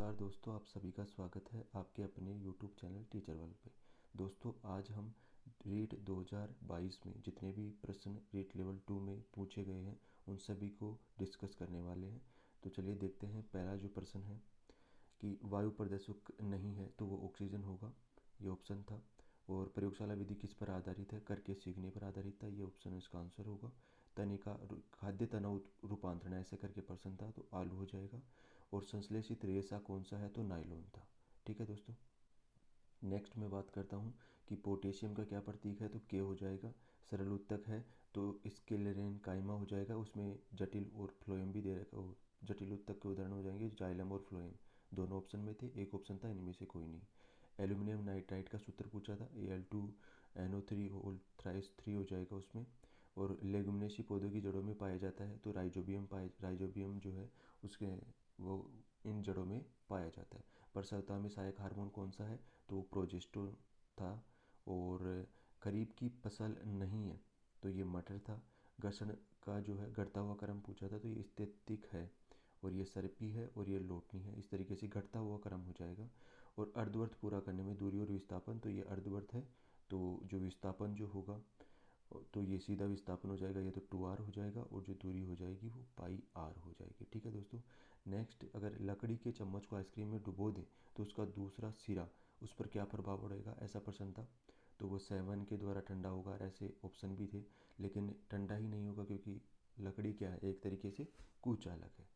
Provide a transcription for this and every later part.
नमस्कार दोस्तों, आप सभी का स्वागत है आपके अपने YouTube चैनल टीचर वर्ल्ड पे। दोस्तों, आज हम रीट 2022 में जितने भी प्रश्न रीट लेवल 2 में पूछे गए हैं उन सभी को डिस्कस करने वाले हैं। तो चलिए देखते हैं। पहला जो प्रश्न है कि वायु प्रदूषक नहीं है तो वो ऑक्सीजन होगा, ये ऑप्शन था। और प्रयोगशाला विधि किस पर आधारित है? करके सीखने पर आधारित था, ये ऑप्शन इसका आंसर होगा। तनिका खाद्य तनाव रूपांतरण ऐसे करके प्रश्न था, तो आलू हो जाएगा। और संश्लेषित रेशा कौन सा है? तो नायलॉन था। ठीक है दोस्तों, नेक्स्ट मैं बात करता हूँ कि पोटेशियम का क्या प्रतीक है? तो के हो जाएगा। सरल उत्तक है तो स्क्लेरेन काइमा हो जाएगा। उसमें जटिल और फ्लोएम भी दे रखा हो। जटिल उत्तक के उदाहरण हो जाएंगे जाइलम और फ्लोएम। दोनों ऑप्शन में थे, एक ऑप्शन था इनमें से कोई नहीं। एल्यूमिनियम नाइट्राइड का सूत्र पूछा था, Al2NO3 होल थ्राइस 3 हो जाएगा उसमें। और लेगुमिनेसी पौधों की जड़ों में पाया जाता है तो राइजोबियम जो है उसके वो इन जड़ों में पाया जाता है। प्रसवता में सहायक हार्मोन कौन सा है? तो प्रोजेस्टेरोन था। और खरीफ की फसल नहीं है तो ये मटर था। घर्षण का जो है घटता हुआ क्रम पूछा था तो ये स्थितिक है। और ये सर्पी है और ये लोटनी है। इस तरीके से घटता हुआ क्रम हो जाएगा। और अर्धवर्त पूरा करने में दूरी और विस्थापन, तो ये अर्धवर्त है तो जो विस्थापन जो होगा तो ये सीधा विस्थापन हो जाएगा, ये तो 2r हो जाएगा। और जो दूरी हो जाएगी वो पाई r हो जाएगी। ठीक है दोस्तों, नेक्स्ट, अगर लकड़ी के चम्मच को आइसक्रीम में डुबो दें तो उसका दूसरा सिरा उस पर क्या प्रभाव पड़ेगा? ऐसा प्रश्न था। तो वो सेवन के द्वारा ठंडा होगा, ऐसे ऑप्शन भी थे। लेकिन ठंडा ही नहीं होगा क्योंकि लकड़ी क्या है, एक तरीके से कुचालक है।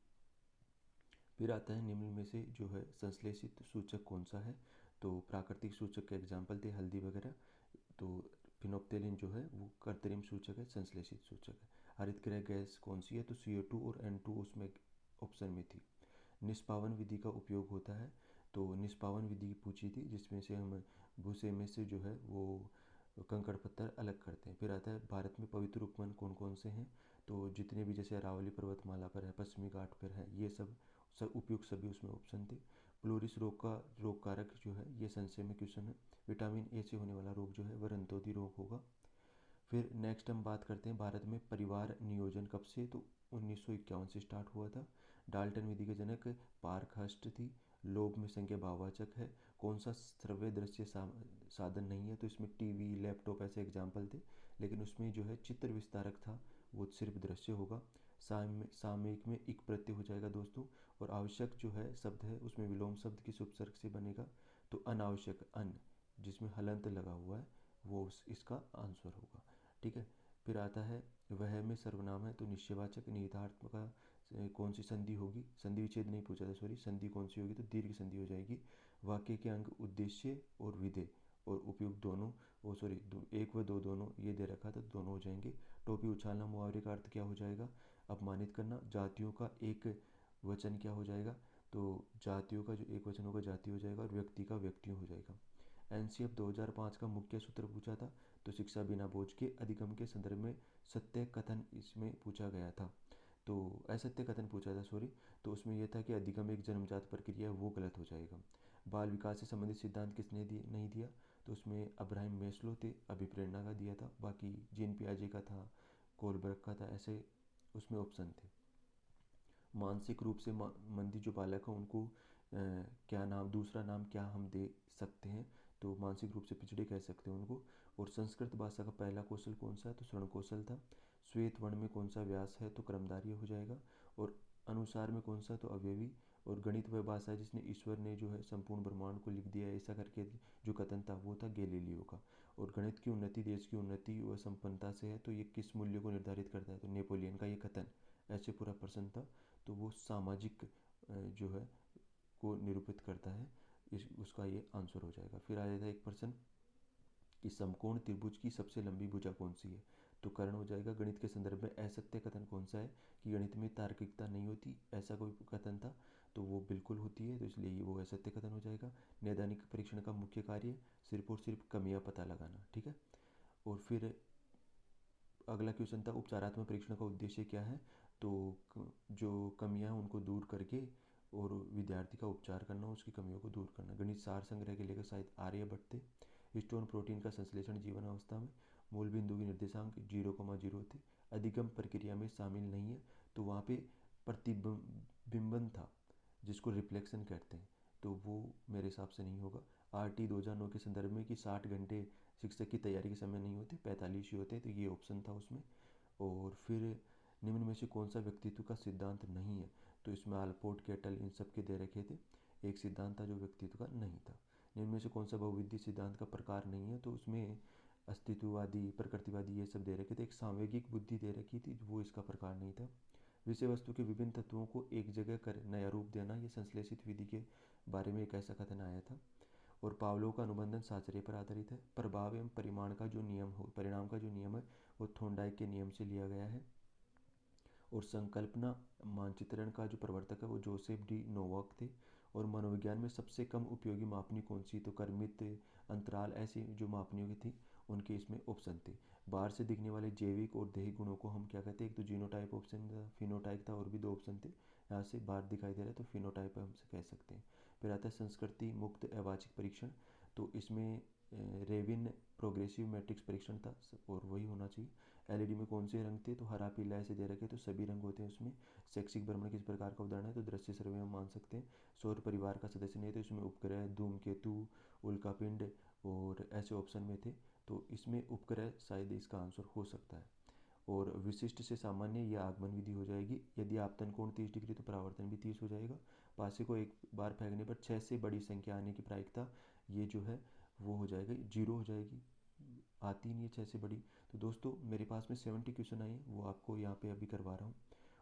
फिर आता है निम्न में से जो है संश्लेषित सूचक कौन सा है? तो प्राकृतिक सूचक के एग्जाम्पल थे हल्दी वगैरह। तो फिनोप्थेलिन जो है वो कृत्रिम सूचक है, संश्लेषित सूचक है। हरितगृह गैस कौन सी है? तो CO2 और N2 उसमें ऑप्शन में थी। निष्पावन विधि का उपयोग होता है तो निष्पावन विधि पूछी थी जिसमें से हम भूसे में से जो है वो कंकड़ पत्थर अलग करते हैं। फिर आता है भारत में पवित्र उपवन कौन कौन से हैं? तो जितने भी जैसे अरावली पर्वतमाला पर है, पश्चिमी घाट पर है, ये सब उपयुक्त सभी उसमें ऑप्शन थे। फ्लोरिस रोग का रोग कारक जो है ये संशय में क्वेश्चन है। विटामिन ए से होने वाला रोग जो है वह रंतोदी रोग होगा। फिर नेक्स्ट हम बात करते हैं भारत में परिवार नियोजन कब से? तो 1951 से स्टार्ट हुआ था। डाल्टन विधि के जनक पार्कहर्स्ट थी। लोभ में संज्ञा भाववाचक है। कौन सा श्रव्य दृश्य साधन नहीं है? तो इसमें टीवी लैपटॉप ऐसे एग्जाम्पल थे, लेकिन उसमें जो है चित्र विस्तारक था वो सिर्फ दृश्य होगा। सामयिक में इक प्रत्यय हो जाएगा दोस्तों। और आवश्यक जो है शब्द है उसमें विलोम शब्द किस उपसर्ग से बनेगा? तो अनावश्यक अन, जिसमें हलंत लगा हुआ है वो इसका आंसर होगा। ठीक है, फिर आता है वह में सर्वनाम है तो निश्चयवाचक। निहितार्थ का कौन सी संधि होगी? संधि विच्छेद नहीं पूछा था, सॉरी। संधि कौन सी होगी? तो दीर्घ संधि हो जाएगी। वाक्य के अंग उद्देश्य और विधेय और उपयुक्त दोनों, ओ सॉरी, एक व दो दोनों ये दे रखा था, दोनों हो जाएंगे। टोपी उछालना मुहावरे का अर्थ क्या हो जाएगा? अपमानित करना। जातियों का एक वचन क्या हो जाएगा? तो जातियों का जो एक वचन होगा जाति हो जाएगा और व्यक्ति का व्यक्तियों हो जाएगा। NCF 2005 का मुख्य सूत्र पूछा था तो शिक्षा बिना बोझ के अधिगम के संदर्भ में सत्य कथन इसमें पूछा गया था। तो असत्य कथन पूछा था, सॉरी। तो उसमें यह था कि अधिगम एक जन्मजात प्रक्रिया है, वो गलत हो जाएगा। बाल विकास से संबंधित सिद्धांत किसने नहीं दिया? तो उसमें अब्राहम मेस्लो थे, अभिप्रेरणा का दिया था। बाकी जीन पियाजे का था, कोलबर्ग का था, ऐसे उसमें ऑप्शन थे। मानसिक रूप से मंदी जो बालक है उनको क्या नाम, दूसरा नाम क्या हम दे सकते हैं? तो मानसिक रूप से पिछड़े कह सकते हैं उनको। और संस्कृत भाषा का पहला कौशल कौन सा है? तो स्वर्ण कौशल था। श्वेत वर्ण में कौन सा व्यास है? तो क्रमधारीय हो जाएगा। और अनुसार में कौन सा? तो अवयवी। और गणित वह भाषा है जिसने ईश्वर ने जो है संपूर्ण ब्रह्मांड को लिख दिया है, ऐसा करके जो कथन था वो था गैलीलियो का। और गणित की उन्नति देश की उन्नति व संपन्नता से है तो ये किस मूल्य को निर्धारित करता है? तो नेपोलियन का ये कथन। ऐसे पूरा प्रश्न था। तो वो सामाजिक जो है को निरूपित करता है, इस उसका ये आंसर हो जाएगा। फिर आ जाता है एक प्रश्न कि समकोण त्रिभुज की सबसे लंबी भुजा कौन सी है? तो कर्ण हो जाएगा। गणित के संदर्भ में असत्य कथन कौन सा है? कि गणित में तार्किकता नहीं होती, ऐसा कोई कथन था तो वो बिल्कुल होती है, तो इसलिए वो असत्य कथन हो जाएगा। नैदानिक परीक्षण का मुख्य कार्य सिर्फ और सिर्फ कमियां पता लगाना। ठीक है, और फिर अगला क्वेश्चन था उपचारात्मक परीक्षण का उद्देश्य क्या है? तो जो कमियां हैं उनको दूर करके और विद्यार्थी का उपचार करना, उसकी कमियों को दूर करना। गणित सार संग्रह के लेकर शायद आर्यभट्ट थे। हिस्टोन प्रोटीन का संश्लेषण जीवन अवस्था में। मूल बिंदु की निर्देशांक 0,0 थे। अधिगम प्रक्रिया में शामिल नहीं है तो वहाँ पे प्रतिबिंबन था। जिसको रिफ्लेक्शन कहते हैं, तो वो मेरे हिसाब से नहीं होगा। RT 2009 के संदर्भ में कि 60 घंटे शिक्षक की तैयारी के समय नहीं होते, 45 ही होते हैं, तो ये ऑप्शन था उसमें। और फिर निम्न में से कौन सा व्यक्तित्व का सिद्धांत नहीं है, तो इसमें आलपोर्ट, केटल इन सब के दे रखे थे। एक सिद्धांत था जो व्यक्तित्व का नहीं था। निम्न में से कौन सा बहुविधि सिद्धांत का प्रकार नहीं है, तो उसमें अस्तित्ववादी, प्रकृतिवादी ये सब दे रखे थे। एक सांवेगिक बुद्धि दे रखी थी, वो इसका प्रकार नहीं था। विषय वस्तु के विभिन्न तत्वों को एक जगह कर नया रूप देना, ये संश्लेषित विधि के बारे में एक ऐसा कथन आया था। और पावलोव का अनुबंधन साचर्य पर आधारित है। प्रभाव एवं परिमाण का जो नियम हो, परिणाम का जो नियम है, वो थोंडाइक के नियम से लिया गया है। और संकल्पना मानचित्रण का जो प्रवर्तक है वो जोसेफ डी नोवाक थे। और मनोविज्ञान में सबसे कम उपयोगी मापनी कौन सी, तो कर्मित, अंतराल, ऐसी जो मापनियों की थी उनके इसमें ऑप्शन थे। बाहर से दिखने वाले जैविक और दैहिक गुणों को हम क्या कहते हैं, एक तो जीनोटाइप ऑप्शन था, फिनोटाइप था, और भी दो ऑप्शन थे। यहाँ से बाहर दिखाई दे रहा है तो फिनोटाइप हम कह सकते हैं। फिर आता है संस्कृति मुक्त अवाचिक परीक्षण, तो इसमें रेविन प्रोग्रेसिव मैट्रिक्स परीक्षण था और वही होना चाहिए। LED में कौन से रंग थे, तो हरा पीला ऐसे दे रखे, तो सभी रंग होते हैं उसमें। शैक्षिक भ्रमण किस प्रकार का उदाहरण है, तो दृश्य सर्वे हम मान सकते हैं। सौर परिवार का सदस्य नहीं, तो इसमें उपग्रह, धूमकेतु, उल्कापिंड और ऐसे ऑप्शन में थे, तो इसमें उपग्रह शायद इसका आंसर हो सकता है। और विशिष्ट से सामान्य यह आगमन विधि हो जाएगी। यदि आपतन कोण 30 डिग्री तो परावर्तन भी 30 हो जाएगा। पासे को एक बार फेंकने पर 6 से बड़ी संख्या आने की प्रायिकता, ये जो है वो हो जाएगी 0 हो जाएगी, आती नहीं है 6 से बड़ी। तो दोस्तों मेरे पास में 70 क्वेश्चन आए हैं, वो आपको यहाँ पे अभी करवा रहा हूँ।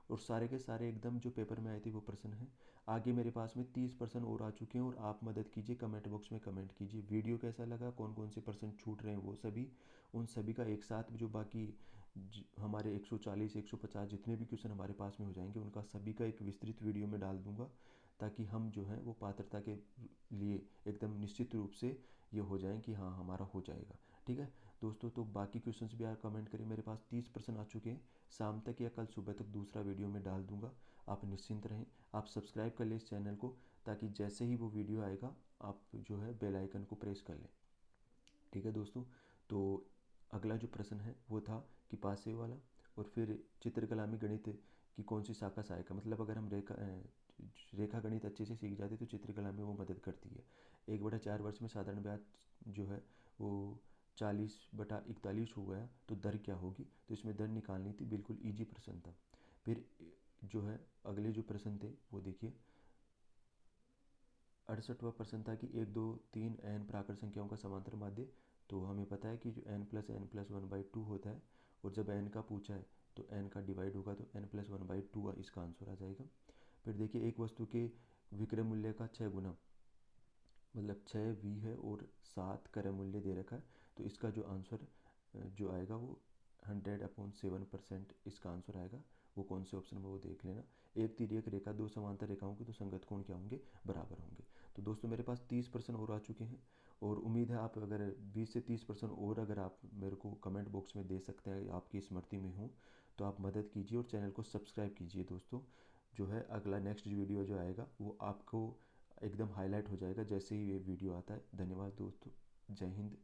और सारे के सारे एकदम जो पेपर में आए थे वो प्रश्न हैं। आगे मेरे पास में 30 प्रश्न और आ चुके हैं, और आप मदद कीजिए, कमेंट बॉक्स में कमेंट कीजिए वीडियो कैसा लगा, कौन कौन से प्रश्न छूट रहे हैं वो सभी, उन सभी का एक साथ जो बाकी हमारे 140 150 जितने भी क्वेश्चन हमारे पास में हो जाएंगे उनका सभी का एक विस्तृत वीडियो में डाल दूंगा, ताकि हम जो है वो पात्रता के लिए एकदम निश्चित रूप से ये हो जाएं कि हाँ हमारा हो जाएगा। ठीक है दोस्तों, तो बाकी क्वेश्चंस भी आप कमेंट करिए। मेरे पास 30 प्रश्न आ चुके हैं, शाम तक या कल सुबह तक दूसरा वीडियो में डाल दूंगा। आप निश्चिंत रहें, आप सब्सक्राइब कर लें इस चैनल को, ताकि जैसे ही वो वीडियो आएगा आप जो है बेल आइकन को प्रेस कर लें। ठीक है दोस्तों, तो अगला जो प्रश्न है वो था कि पासे वाला। और फिर चित्रकला में गणित की कौन सी शाखा सहायक है, मतलब अगर हम रेखा गणित अच्छे से सीख जाते तो चित्रकला में वो मदद करती है। 1/4 वर्ष में साधारण ब्याज जो है वो 40/41 हो गया, तो दर क्या होगी, तो इसमें दर निकालनी थी, बिल्कुल ईजी प्रश्न था। फिर जो है अगले जो प्रश्न थे वो देखिए, 68वां प्रश्न था कि 1 2 3 n प्राकृत संख्याओं का समांतर माध्य। तो हमें पता है कि जो n+n+1/2 होता है, और जब n का पूछा है तो n का डिवाइड होगा, तो n+1/2 इसका आंसर आ जाएगा। फिर देखिए एक वस्तु के विक्रय मूल्य का 6 गुना, मतलब 6V है और 7 क्रय मूल्य दे रखा है, तो इसका जो आंसर जो आएगा वो 100/7% इसका आंसर आएगा। वो कौन से ऑप्शन में वो देख लेना। एक तिर्यक रेखा दो समांतर रेखाओं के तो संगत कोण क्या होंगे, बराबर होंगे। तो दोस्तों मेरे पास 30 प्रश्न और आ चुके हैं, और उम्मीद है आप अगर 20 से 30 प्रश्न और अगर आप मेरे को कमेंट बॉक्स में दे सकते हैं, आपकी स्मृति में हो, तो आप मदद कीजिए और चैनल को सब्सक्राइब कीजिए दोस्तों। जो है अगला नेक्स्ट वीडियो जो आएगा वो आपको एकदम हाईलाइट हो जाएगा जैसे ही ये वीडियो आता है। धन्यवाद दोस्तों, जय हिंद,